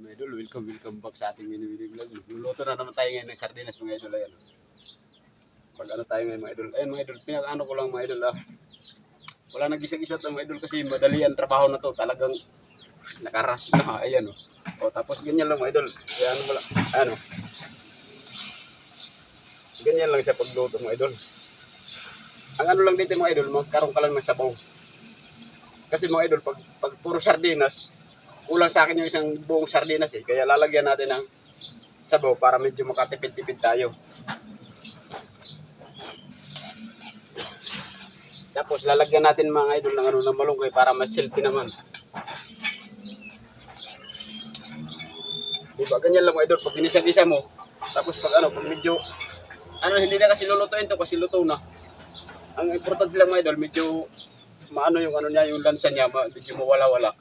Mga idol, welcome back sa ating mini vlog. Luluto na naman tayo ngayon ng sardinas mga idol. Ayan. Pag ano tayo ngayon mga idol. Ayan mga idol, pinaka-ano ko lang mga idol. Wala nag-isa-isa ito mga idol kasi madali ang trabaho na to. Talagang nakaras na. Ayan o. Tapos ganyan lang mga idol. Kaya ano wala. Ano. Ganyan lang siya pagluto mga idol. Ang ano lang dito mga idol, magkaroon ka lang ng sabaw. Kasi mga idol, pag puro sardinas, kulang sa akin yung isang buong sardinas eh. Kaya lalagyan natin ng sabaw para medyo makatipid-tipid tayo. Tapos lalagyan natin mga idol ng ng malunggay para mas healthy naman. Diba? Ganyan lang mga idol. Pag ginisa-gisa mo, tapos pag medyo, hindi na kasi lulutuin to kasi luto na. Ang importante lang mga idol, medyo maano yung niya, yung lansa niya, medyo mawala-wala.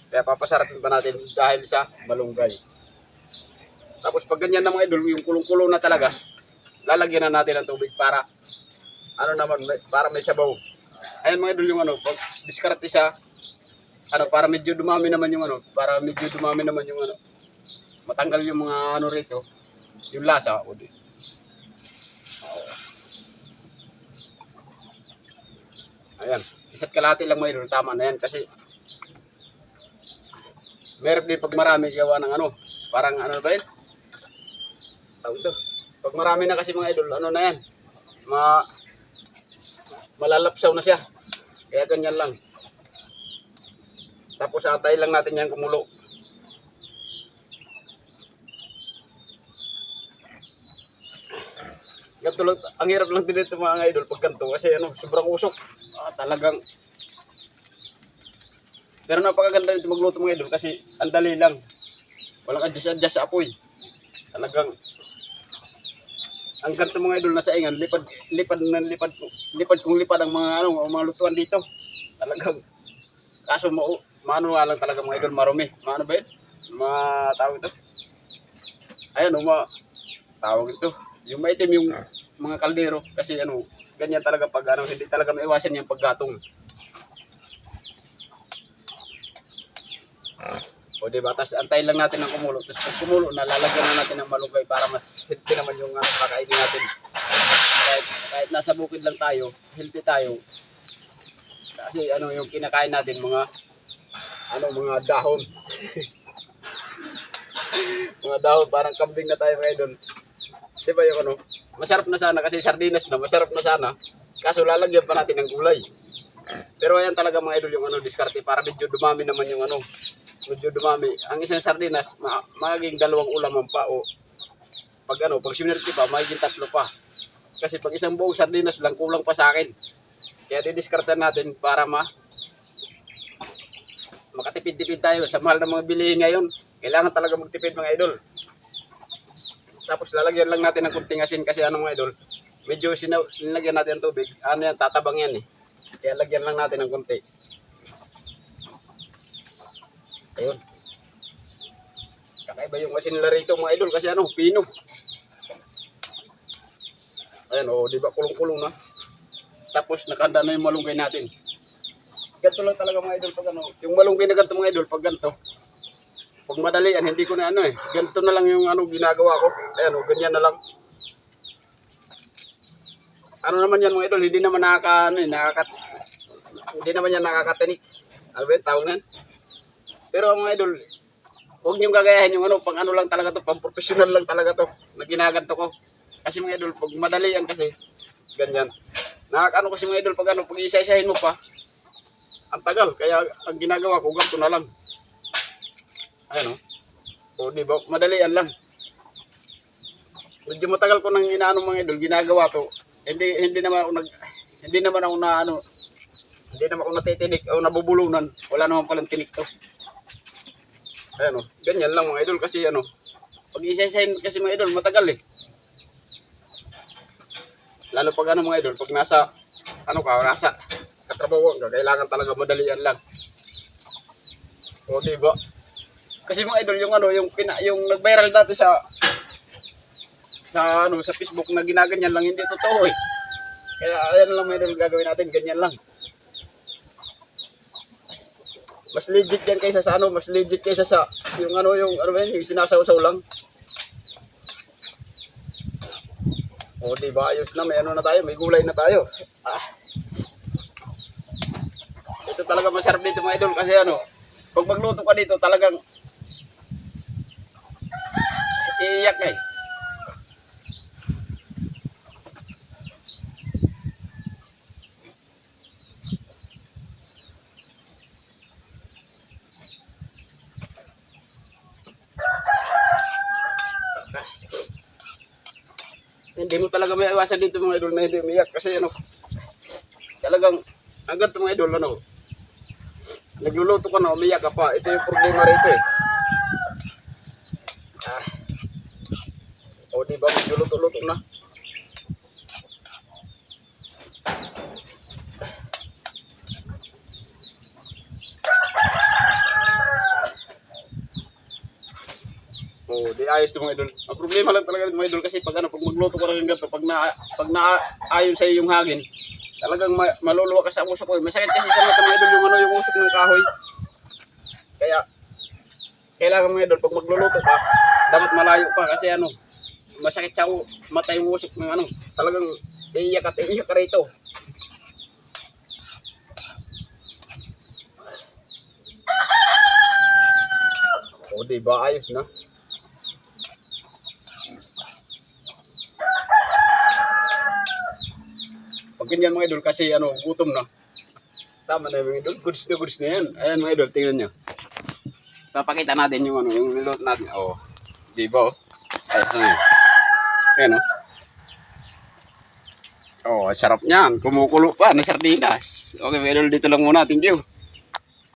Kaya papasarapin pa natin dahil sa malunggay. Tapos pag ganyan na mga idol, yung kulong-kulo na talaga, lalagyan na natin ng tubig para para may sabaw. Ayan mga idol yung pag diskarte sa para medyo dumami naman yung matanggal yung mga rito, yung lasa. Ayan, isa't kalahati lang mga idol, tama na yan kasi meron din pag marami gawa ng parang ba yun? Tawag ito. Pag marami na kasi mga idol, na yan? Malalapsaw na siya. Kaya ganyan lang. Tapos atay lang natin yan kumulo. Ganito lang, ang hirap lang din ito mga idol pag ganito kasi sobrang usok. Talagang pero napakaganda nito magluto mga idol kasi ang dali lang. Walang adjust sa apoy. Talagang ang ganito mga idol nasa ingan, lipad ang mga lutuan dito. Talagang kaso maano nga lang talaga mga idol, marumi. Maano ba yun? Tawag ito. Ayan tawag ito. Yung maitim yung mga kaldero kasi ganyan talaga pag hindi talaga maiwasan yung paggatong. Diba? Tapos antayin lang natin ng kumulo. Tapos pag kumulo na, lalagyan na natin ng malunggay para mas healthy naman yung kakainin natin. Kahit nasa bukid lang tayo, healthy tayo. Kasi yung kinakain natin mga dahon. Mga dahon, parang kambing na tayo mga idol. Diba yung masarap na sana kasi sardinas na, masarap na sana. Kaso lalagyan pa natin ng gulay. Pero ayan talaga mga idol yung diskarte para medyo dumami naman yung medyo dumami. Ang isang sardinas, magiging dalawang ulam pa o pag sinerte pa, magiging tatlo pa. Kasi pag isang buong sardinas lang, kulang pa sa akin. Kaya didiskartehan natin para makatipid-tipid tayo sa mahal ng mga bilihin ngayon. Kailangan talaga magtipid mga idol. Tapos lalagyan lang natin ng kunting asin kasi mga idol, medyo nilagyan natin ng tubig. Yan, tatabang yan eh. Kaya lagyan lang natin ng kunti. Ayun. Kakaiba yung asin nila rito mga idol kasi pino. Ayan di ba kulong-kulong na. Tapos nakahanda na yung malunggay natin. Ganito lang talaga mga idol pag yung malunggay na ganito mga idol pag ganito. Pag madali yan, hindi ko na ganito na lang yung ginagawa ko. Ayan ganyan na lang. Naman yan mga idol, hindi naman hindi naman yan nakakatinik. Tawag na yan. Pero mga idol, huwag niyong gagayahin yung pang lang talaga to, pang professional lang talaga to, na ginaganto ko. Kasi mga idol, pag madali yan kasi, ganyan. Kasi mga idol, pag isa-isahin mo pa, ang tagal. Kaya ang ginagawa ko, ganito na lang. Ayan diba, madali yan lang. Medyo matagal ko nang mga idol, ginagawa to. Hindi naman ako natitinik o nabubulunan. Wala naman palang tinik to. Ayan ganyan lang mga idol kasi pag isa-isahin kasi mga idol matagal eh. Lalo pag mga idol, pag nasa nasa katrabaho ka, kailangan talaga madalian lang. Diba? Kasi mga idol yung nag-viral dati sa Facebook na ginaganyan lang, hindi totoo eh. Kaya ayan lang mga idol gagawin natin, ganyan lang. Mas legit yan kaysa sa ano, mas legit kaysa sa yung ano ba yun, yung sinasawsaw lang. O di ba, ayos na, may ano na tayo, may gulay na tayo. Ito talaga masarap dito mga idol kasi ano, pag magluto ka dito talagang iiyak ka eh. Hindi mo talaga may iwasan dito mga idol na hindi umiyak kasi ano, talagang agad mga idol ano, nagluluto ka na, umiyak ka pa, ito yung problema rito eh. O diba, medyo luto-luto na. Oh, di ayos to mga idol. Ang problema lang talaga mga idol kasi pag ano, pag magluto ka ng ganito, pag naayon sa yung hangin, talagang maluluwa ka sa usok ko. Masakit kasi sa mata mga idol yung ano, yung usok ng kahoy. Kaya kailangan mga idol pag magluluto ka, dapat malayo pa kasi ano, masakit sa mata yung usok ng ano, talagang iiyak ka rito. O di ba ayos na? Pag ganyan mga idol kasi ano, gutom na. Tama na mga idol, goods na yan. Ayan mga idol, tingnan nyo. Papakita natin yung ano, yung niluto natin. Oh, di ba oh? Ayos na yun. Ayan oh. Oh, sarap niyan. Kumukulo pa na sardinas. Okay mga idol, dito lang muna. Thank you.